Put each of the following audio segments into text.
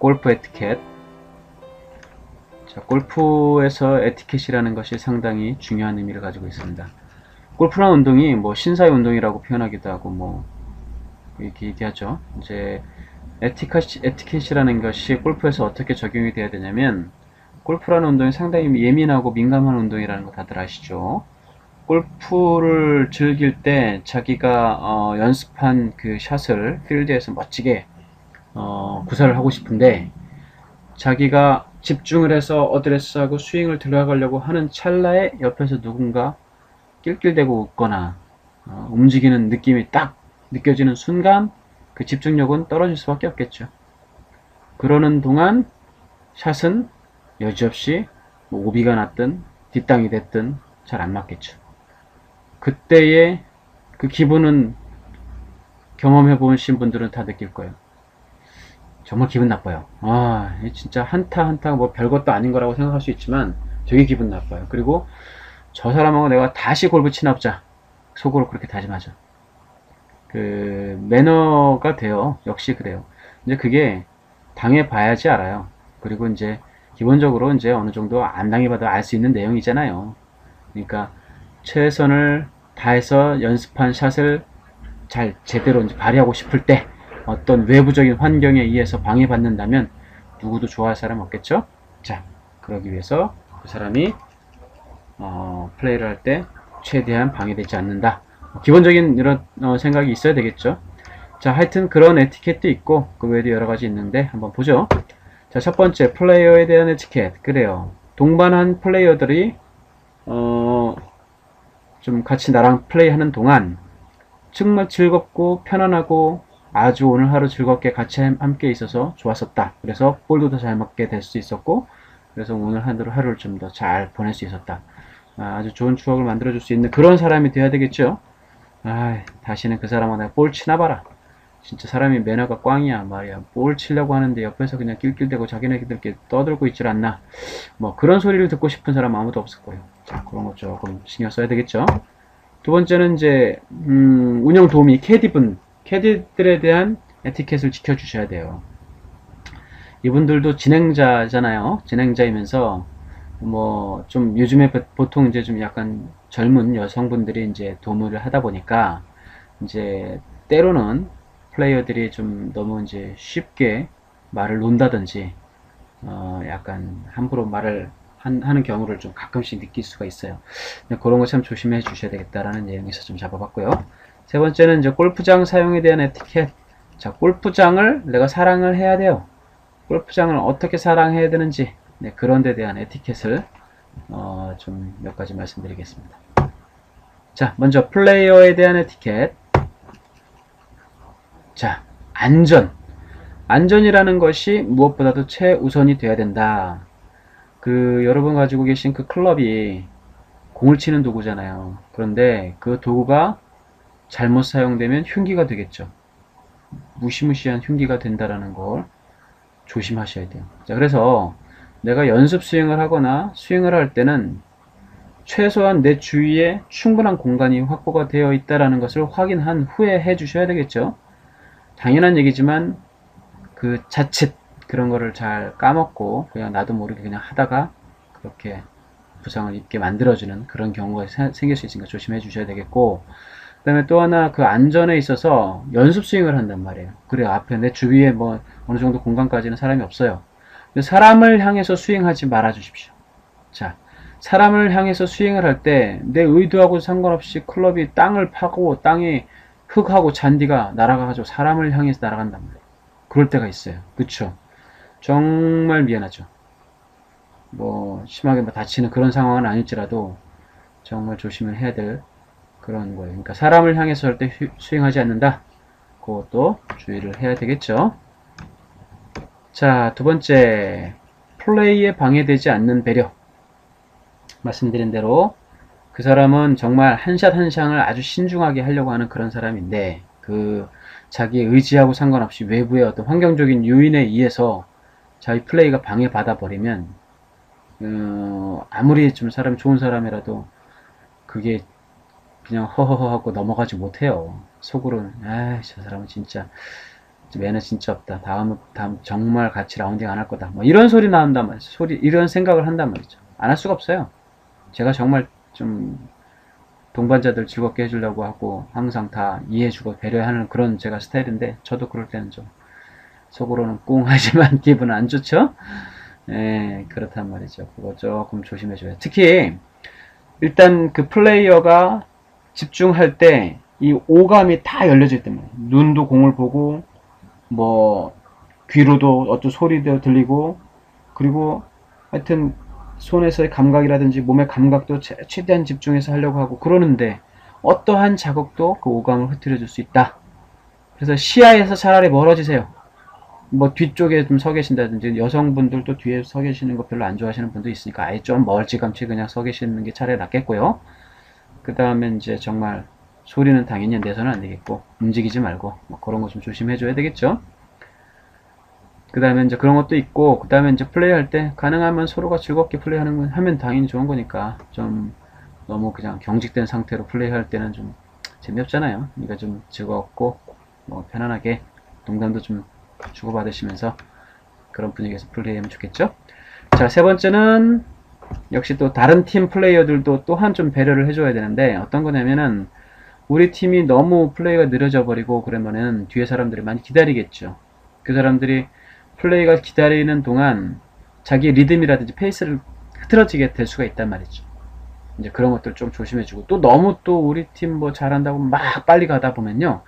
골프 에티켓. 자, 골프에서 에티켓이라는 것이 상당히 중요한 의미를 가지고 있습니다. 골프라는 운동이 뭐 신사의 운동이라고 표현하기도 하고 뭐 이렇게 얘기하죠. 이제 에티켓이라는 것이 골프에서 어떻게 적용이 돼야 되냐면, 골프라는 운동이 상당히 예민하고 민감한 운동이라는 거 다들 아시죠? 골프를 즐길 때 자기가 연습한 그 샷을 필드에서 멋지게 구사를 하고 싶은데, 자기가 집중을 해서 어드레스하고 스윙을 들어가려고 하는 찰나에 옆에서 누군가 낄낄대고 웃거나 움직이는 느낌이 딱 느껴지는 순간 그 집중력은 떨어질 수밖에 없겠죠. 그러는 동안 샷은 여지없이 뭐 오비가 났든 뒷땅이 됐든 잘 안 맞겠죠. 그때의 그 기분은 경험해 보신 분들은 다 느낄 거예요. 정말 기분 나빠요. 아, 진짜 한타 한타 뭐 별것도 아닌 거라고 생각할 수 있지만 되게 기분 나빠요. 그리고 저 사람하고 내가 다시 골프 치나 보자, 속으로 그렇게 다짐하죠. 그 매너가 돼요. 역시 그래요. 이제 그게 당해봐야지 알아요. 그리고 이제 기본적으로 이제 어느 정도 안 당해봐도 알 수 있는 내용이잖아요. 그러니까 최선을 다해서 연습한 샷을 잘 제대로 이제 발휘하고 싶을 때 어떤 외부적인 환경에 의해서 방해받는다면 누구도 좋아할 사람 없겠죠? 자, 그러기 위해서 그 사람이 플레이를 할 때 최대한 방해되지 않는다. 기본적인 이런 생각이 있어야 되겠죠. 자, 하여튼 그런 에티켓도 있고 그 외에도 여러 가지 있는데 한번 보죠. 자, 첫 번째, 플레이어에 대한 에티켓. 그래요. 동반한 플레이어들이 좀 같이 나랑 플레이하는 동안 정말 즐겁고 편안하고 아주 오늘 하루 즐겁게 같이 함께 있어서 좋았었다. 그래서 볼도 더 잘 맞게 될 수 있었고, 그래서 오늘 하루를 좀 더 잘 보낼 수 있었다. 아주 좋은 추억을 만들어줄 수 있는 그런 사람이 돼야 되겠죠. 다시는 그 사람하고 내가 볼 치나 봐라. 진짜 사람이 매너가 꽝이야 말이야. 볼 치려고 하는데 옆에서 그냥 낄낄대고 자기네들끼리 떠들고 있질 않나. 뭐 그런 소리를 듣고 싶은 사람 아무도 없을 거예요. 자, 그런 거 조금 신경 써야 되겠죠. 두 번째는 이제 운영 도우미 캐디들에 대한 에티켓을 지켜주셔야 돼요. 이분들도 진행자잖아요. 진행자이면서 뭐 좀 요즘에 보통 이제 좀 약간 젊은 여성분들이 이제 도움을 하다 보니까 이제 때로는 플레이어들이 좀 너무 이제 쉽게 말을 논다든지 약간 함부로 말을 하는 경우를 좀 가끔씩 느낄 수가 있어요. 그런 거 참 조심해 주셔야 되겠다라는 내용에서 좀 잡아봤고요. 세 번째는 이제 골프장 사용에 대한 에티켓. 자, 골프장을 내가 사랑을 해야 돼요. 골프장을 어떻게 사랑해야 되는지, 네, 그런 데 대한 에티켓을 좀 몇 가지 말씀드리겠습니다. 자, 먼저 플레이어에 대한 에티켓. 자, 안전이라는 것이 무엇보다도 최우선이 돼야 된다. 그 여러분 가지고 계신 그 클럽이 공을 치는 도구잖아요. 그런데 그 도구가 잘못 사용되면 흉기가 되겠죠. 무시무시한 흉기가 된다라는 걸 조심하셔야 돼요. 자, 그래서 내가 연습 스윙을 하거나 스윙을 할 때는 최소한 내 주위에 충분한 공간이 확보가 되어 있다라는 것을 확인한 후에 해 주셔야 되겠죠. 당연한 얘기지만 그 자칫 그런 거를 잘 까먹고 그냥 나도 모르게 그냥 하다가 그렇게 부상을 입게 만들어지는 그런 경우가 생길 수 있으니까 조심해 주셔야 되겠고, 그 다음에 또 하나, 그 안전에 있어서 연습 스윙을 한단 말이에요. 그래, 앞에 내 주위에 뭐 어느 정도 공간까지는 사람이 없어요. 사람을 향해서 스윙하지 말아 주십시오. 자, 사람을 향해서 스윙을 할 때 내 의도하고 상관없이 클럽이 땅을 파고 땅에 흙하고 잔디가 날아가가지고 사람을 향해서 날아간단 말이에요. 그럴 때가 있어요. 그쵸? 정말 미안하죠. 뭐 심하게 뭐 다치는 그런 상황은 아닐지라도 정말 조심을 해야 될 그런 거예요. 그러니까 사람을 향해서 절대 스윙하지 않는다. 그것도 주의를 해야 되겠죠. 자, 두 번째, 플레이에 방해되지 않는 배려. 말씀드린 대로 그 사람은 정말 한 샷 한 샷을 아주 신중하게 하려고 하는 그런 사람인데, 그 자기의 의지하고 상관없이 외부의 어떤 환경적인 요인에 의해서 자기 플레이가 방해받아 버리면 아무리 좀 사람이 좋은 사람이라도 그게 그냥 허허허 하고 넘어가지 못해요. 속으로는 저 사람은 진짜 매너 진짜 없다. 다음 정말 같이 라운딩 안 할 거다. 뭐 이런 소리 나온단 말이죠. 이런 생각을 한단 말이죠. 안 할 수가 없어요. 제가 정말 좀 동반자들 즐겁게 해주려고 하고 항상 다 이해해주고 배려하는 그런 제가 스타일인데 저도 그럴 때는 좀 속으로는 꿍 하지만 기분은 안 좋죠? 예, 그렇단 말이죠. 그거 조금 조심해줘요. 특히 일단 그 플레이어가 집중할 때 이 오감이 다 열려져 있단 말이에요. 눈도 공을 보고 뭐 귀로도 어떤 소리도 들리고 그리고 하여튼 손에서의 감각이라든지 몸의 감각도 최대한 집중해서 하려고 하고 그러는데 어떠한 자극도 그 오감을 흐트려 줄 수 있다. 그래서 시야에서 차라리 멀어지세요. 뭐 뒤쪽에 좀 서 계신다든지 여성분들도 뒤에 서 계시는 거 별로 안 좋아하시는 분도 있으니까 아예 좀 멀찌감치 그냥 서 계시는 게 차라리 낫겠고요. 그 다음에 이제 정말 소리는 당연히 내서는 안 되겠고 움직이지 말고 뭐 그런 거 좀 조심해 줘야 되겠죠. 그 다음에 이제 그런 것도 있고 그 다음에 이제 플레이할 때 가능하면 서로가 즐겁게 플레이하는 하면 당연히 좋은 거니까 좀 너무 그냥 경직된 상태로 플레이할 때는 좀 재미없잖아요. 그러니까 좀 즐겁고 뭐 편안하게 농담도 좀 주고받으시면서 그런 분위기에서 플레이하면 좋겠죠. 자, 세 번째는 역시 또 다른 팀 플레이어들도 또한 좀 배려를 해줘야 되는데 어떤 거냐면은 우리 팀이 너무 플레이가 느려져 버리고 그러면은 뒤에 사람들이 많이 기다리겠죠. 그 사람들이 플레이가 기다리는 동안 자기 리듬이라든지 페이스를 흐트러지게 될 수가 있단 말이죠. 이제 그런 것들 좀 조심해주고 또 너무 또 우리 팀 뭐 잘한다고 막 빨리 가다 보면요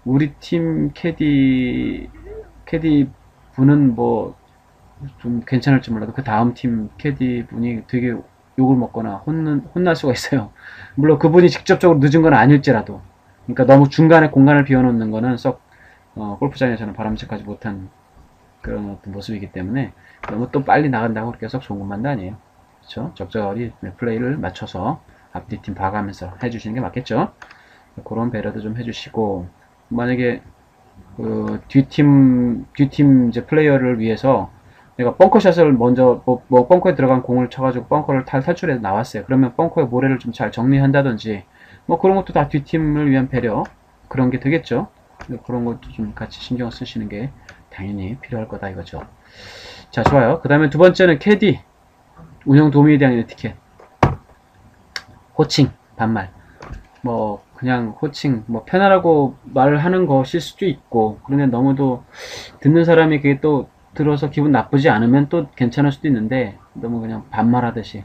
우리 팀 캐디 분은 뭐 좀 괜찮을지 몰라도 그 다음 팀 캐디 분이 되게 욕을 먹거나 혼날 수가 있어요. 물론 그분이 직접적으로 늦은 건 아닐지라도 그러니까 너무 중간에 공간을 비워놓는 거는 썩 골프장에서는 바람직하지 못한 그런 어떤 모습이기 때문에 너무 또 빨리 나간다고 그렇게 썩 좋은 것만도 아니에요. 그렇죠? 적절히 플레이를 맞춰서 앞뒤 팀 봐가면서 해주시는 게 맞겠죠. 그런 배려도 좀 해주시고 만약에 그 뒤팀 이제 플레이어를 위해서 내가 벙커샷을 먼저 뭐 벙커에 들어간 공을 쳐가지고 벙커를 탈출해서 나왔어요. 그러면 벙커의 모래를 좀 잘 정리한다든지 뭐 그런 것도 다 뒤팀을 위한 배려 그런 게 되겠죠. 그런 것도 좀 같이 신경 쓰시는 게 당연히 필요할 거다 이거죠. 자, 좋아요. 그 다음에 두 번째는 캐디 운영 도움에 대한 에티켓. 호칭 반말 뭐 그냥 호칭 뭐 편하라고 말하는 것일 수도 있고 그런데 너무도 듣는 사람이 그게 또 들어서 기분 나쁘지 않으면 또 괜찮을 수도 있는데 너무 그냥 반말하듯이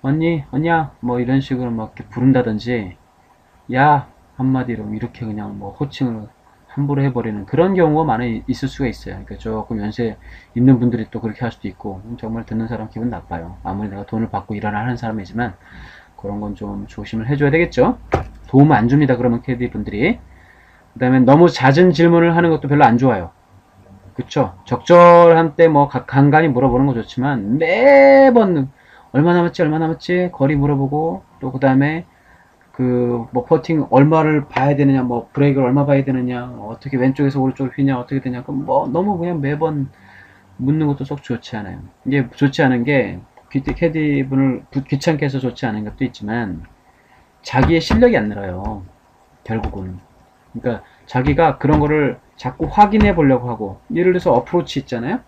언니 언니야 뭐 이런 식으로 막 이렇게 부른다든지 야 한마디로 이렇게 그냥 뭐 호칭을 함부로 해버리는 그런 경우가 많이 있을 수가 있어요. 그러니까 조금 연세 있는 분들이 또 그렇게 할 수도 있고 정말 듣는 사람 기분 나빠요. 아무리 내가 돈을 받고 일을 하는 사람이지만 그런 건 좀 조심을 해줘야 되겠죠. 도움 안 줍니다. 그러면 캐디 분들이. 그 다음에 너무 잦은 질문을 하는 것도 별로 안 좋아요. 그쵸? 적절한 때 뭐 간간히 물어보는 건 좋지만 매번 얼마 남았지 거리 물어보고 또 그 다음에 그 뭐 퍼팅 얼마를 봐야 되느냐 뭐 브레이크를 얼마 봐야 되느냐 어떻게 왼쪽에서 오른쪽으로 휘냐 어떻게 되냐 그럼 뭐 너무 그냥 매번 묻는 것도 썩 좋지 않아요. 이게 좋지 않은 게 캐디 분을 귀찮게 해서 좋지 않은 것도 있지만 자기의 실력이 안 늘어요. 결국은. 그러니까 자기가 그런 거를 자꾸 확인해 보려고 하고 예를 들어서 어프로치 있잖아요.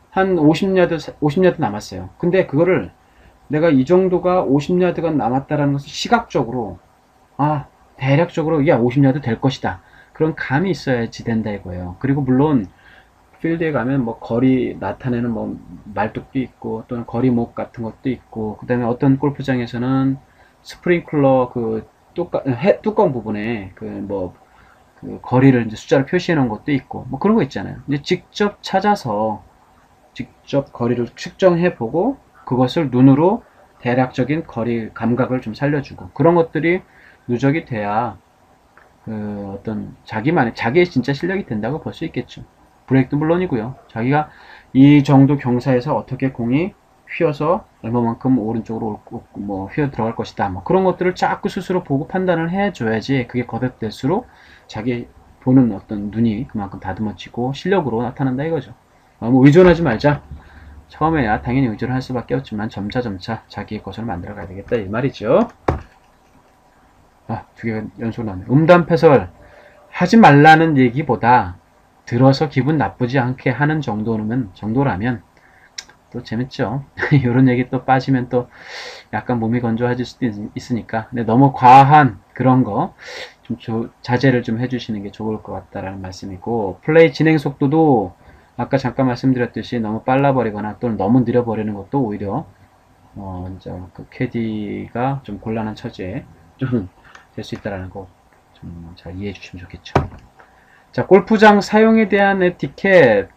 한 50야드 남았어요. 근데 그거를 내가 이 정도가 50야드가 남았다라는 것을 시각적으로 대략적으로 야 50야드 될 것이다. 그런 감이 있어야지 된다 이거예요. 그리고 물론 필드에 가면 뭐 거리 나타내는 뭐 말뚝도 있고 또는 거리목 같은 것도 있고 그 다음에 어떤 골프장에서는 스프링클러 그 뚜껑 부분에 그 거리를 이제 숫자를 표시해 놓은 것도 있고 뭐 그런 거 있잖아요. 이제 직접 찾아서 직접 거리를 측정해 보고 그것을 눈으로 대략적인 거리 감각을 좀 살려주고 그런 것들이 누적이 돼야 그 어떤 자기의 진짜 실력이 된다고 볼 수 있겠죠. 브레이크도 물론이고요. 자기가 이 정도 경사에서 어떻게 공이 휘어서 얼마만큼 오른쪽으로 뭐 휘어 들어갈 것이다. 뭐 그런 것들을 자꾸 스스로 보고 판단을 해줘야지 그게 거듭될수록 자기 보는 어떤 눈이 그만큼 다듬어지고 실력으로 나타난다 이거죠. 너무 의존하지 말자. 처음에야 당연히 의존을 할 수밖에 없지만 점차 자기의 것을 만들어 가야 되겠다 이 말이죠. 두 개가 연속으로 나오네. 음담패설 하지 말라는 얘기보다 들어서 기분 나쁘지 않게 하는 정도라면 또 재밌죠. 이런 얘기 또 빠지면 또 약간 몸이 건조해질 수도 있으니까. 근데 너무 과한 그런 거 좀 자제를 좀 해주시는 게 좋을 것 같다라는 말씀이고, 플레이 진행 속도도 아까 잠깐 말씀드렸듯이 너무 빨라버리거나 또는 너무 느려버리는 것도 오히려 이제 그 캐디가 좀 곤란한 처지에 좀 될 수 있다라는 거 좀 잘 이해해 주시면 좋겠죠. 자, 골프장 사용에 대한 에티켓.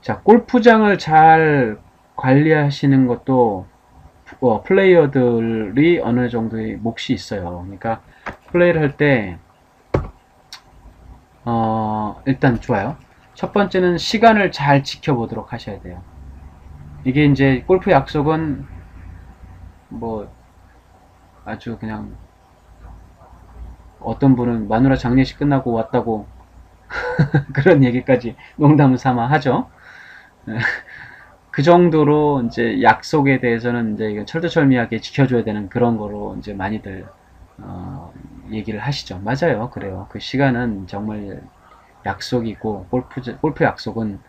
자, 골프장을 잘 관리하시는 것도 플레이어들이 어느 정도의 몫이 있어요. 그러니까 플레이를 할 때 일단 좋아요. 첫 번째는 시간을 잘 지켜보도록 하셔야 돼요. 이게 이제 골프 약속은 뭐 아주 그냥 어떤 분은 마누라 장례식 끝나고 왔다고 그런 얘기까지 농담 삼아 하죠. 그 정도로 이제 약속에 대해서는 이제 철두철미하게 지켜줘야 되는 그런 거로 이제 많이들 얘기를 하시죠. 맞아요. 그래요. 그 시간은 정말 약속이고 골프 약속은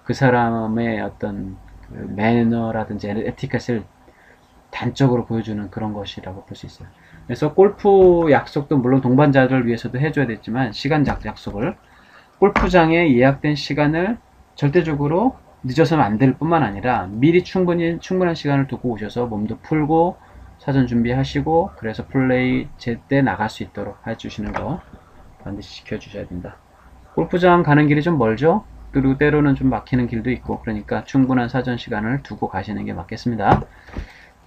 그 사람의 어떤 그 매너라든지 에티켓을 단적으로 보여주는 그런 것이라고 볼 수 있어요. 그래서 골프 약속도 물론 동반자를 위해서도 해줘야 되지만 시간 약속을 골프장에 예약된 시간을 절대적으로 늦어서는 안 될 뿐만 아니라 미리 충분한 시간을 두고 오셔서 몸도 풀고 사전 준비하시고 그래서 플레이 제때 나갈 수 있도록 해주시는 거 반드시 지켜주셔야 된다. 골프장 가는 길이 좀 멀죠? 그리고 때로는 좀 막히는 길도 있고 그러니까 충분한 사전 시간을 두고 가시는 게 맞겠습니다.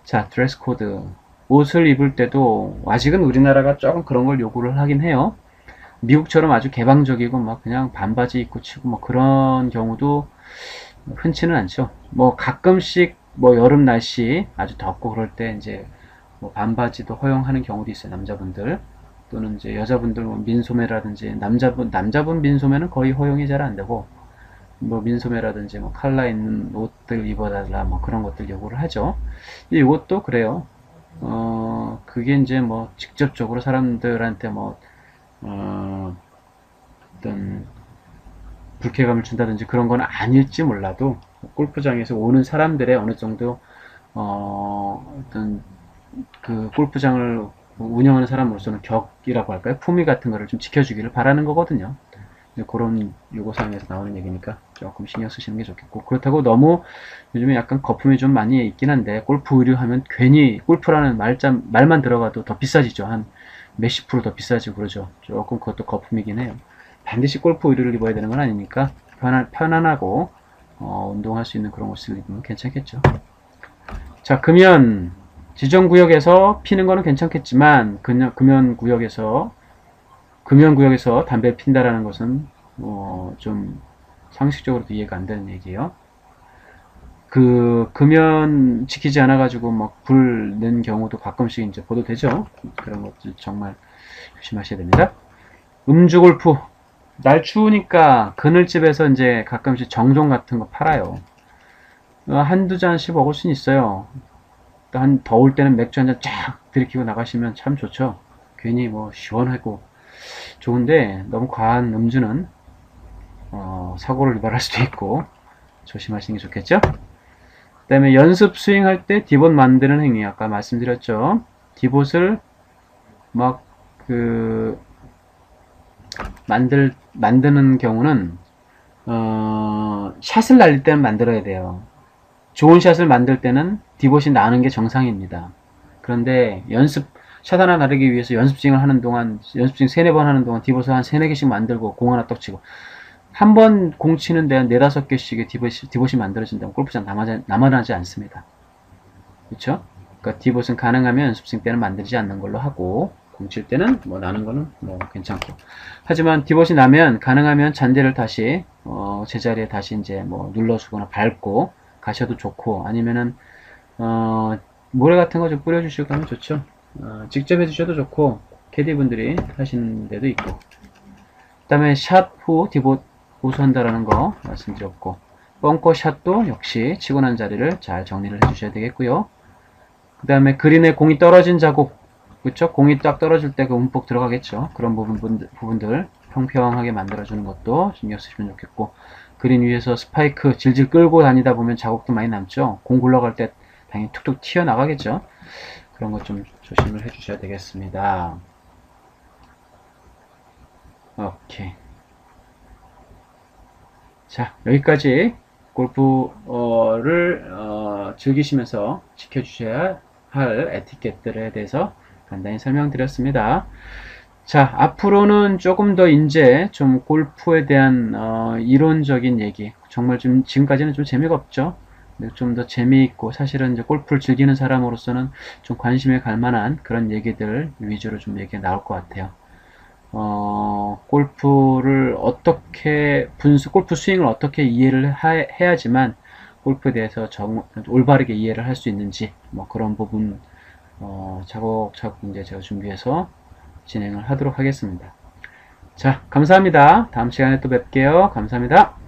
자, 드레스 코드. 옷을 입을 때도 아직은 우리나라가 조금 그런 걸 요구를 하긴 해요. 미국처럼 아주 개방적이고 막 그냥 반바지 입고 치고 뭐 그런 경우도 흔치는 않죠. 뭐 가끔씩 뭐 여름 날씨 아주 덥고 그럴 때 이제 뭐 반바지도 허용하는 경우도 있어요. 남자분들 또는 이제 여자분들 뭐 민소매라든지 남자분 민소매는 거의 허용이 잘 안 되고 뭐 민소매라든지 뭐 칼라 있는 옷들 입어달라 뭐 그런 것들 요구를 하죠. 이것도 그래요. 그게 이제 뭐 직접적으로 사람들한테 뭐 어떤 불쾌감을 준다든지 그런 건 아닐지 몰라도 골프장에서 오는 사람들의 어느 정도 어떤 그 골프장을 운영하는 사람으로서는 격이라고 할까요? 품위 같은 거를 좀 지켜주기를 바라는 거거든요. 그런 요구사항에서 나오는 얘기니까 조금 신경 쓰시는 게 좋겠고 그렇다고 너무 요즘에 약간 거품이 좀 많이 있긴 한데 골프 의류 하면 괜히 골프라는 말만 들어가도 더 비싸지죠. 한 몇십 프로 더 비싸지고 그러죠. 조금 그것도 거품이긴 해요. 반드시 골프 의류를 입어야 되는 건 아니니까 편안하고 운동할 수 있는 그런 옷을 입으면 괜찮겠죠. 자, 금연 지정구역에서 피는 거는 괜찮겠지만 금연구역에서 담배 핀다라는 것은 좀 상식적으로도 이해가 안 되는 얘기예요. 그 금연 지키지 않아 가지고 막 불 낸 경우도 가끔씩 이제 보도되죠. 그런 것들 정말 조심하셔야 됩니다. 음주 골프 날 추우니까 그늘집에서 이제 가끔씩 정종 같은 거 팔아요. 한두 잔씩 먹을 수는 있어요. 한 더울 때는 맥주 한 잔 쫙 들이키고 나가시면 참 좋죠. 괜히 뭐 시원하고 좋은데 너무 과한 음주는 사고를 유발할 수도 있고 조심하시는 게 좋겠죠. 그 다음에 연습 스윙할 때 디봇 만드는 행위 아까 말씀드렸죠. 디봇을 막 만드는 경우는 샷을 날릴 때는 만들어야 돼요. 좋은 샷을 만들 때는 디봇이 나는 게 정상입니다. 그런데 샷 하나 나르기 위해서 연습스윙을 하는 동안 연습스윙 3-4번 하는 동안 디봇을 한 3-4개씩 만들고 공 하나 떡 치고 한 번 공 치는데 한 4-5개씩의 디봇이 만들어진다면 골프장 남아나지 않습니다. 그렇죠? 그러니까 디봇은 가능하면 연습스윙 때는 만들지 않는 걸로 하고 공 칠 때는 뭐 나는 거는 뭐 괜찮고 하지만 디봇이 나면 가능하면 잔디를 다시 제자리에 다시 이제 뭐 눌러주거나 밟고 가셔도 좋고 아니면은 모래 같은 거 좀 뿌려주시고 하면 좋죠. 직접 해주셔도 좋고 캐디분들이 하시는 데도 있고 그 다음에 샷 후 디봇 보수한다라는 거 말씀드렸고 벙커 샷도 역시 치고 난 자리를 잘 정리를 해주셔야 되겠고요. 그 다음에 그린에 공이 떨어진 자국 그쵸? 공이 딱 떨어질 때 그 움푹 들어가겠죠. 그런 부분들 평평하게 만들어주는 것도 신경 쓰시면 좋겠고, 그린 위에서 스파이크 질질 끌고 다니다 보면 자국도 많이 남죠. 공 굴러갈 때 당연히 툭툭 튀어나가겠죠. 그런 것 좀 조심을 해 주셔야 되겠습니다. 오케이. 자, 여기까지 골프를 즐기시면서 지켜주셔야 할 에티켓들에 대해서 간단히 설명드렸습니다. 자, 앞으로는 조금 더 이제 좀 골프에 대한 이론적인 얘기, 정말 좀 지금까지는 좀 재미가 없죠. 좀 더 재미있고, 사실은 이제 골프를 즐기는 사람으로서는 좀 관심이 갈 만한 그런 얘기들 위주로 좀 얘기가 나올 것 같아요. 골프를 어떻게 골프 스윙을 어떻게 이해를 해야지만 골프에 대해서 올바르게 이해를 할 수 있는지, 뭐 그런 부분 차곡차곡 이제 제가 준비해서 진행을 하도록 하겠습니다. 자, 감사합니다. 다음 시간에 또 뵐게요. 감사합니다.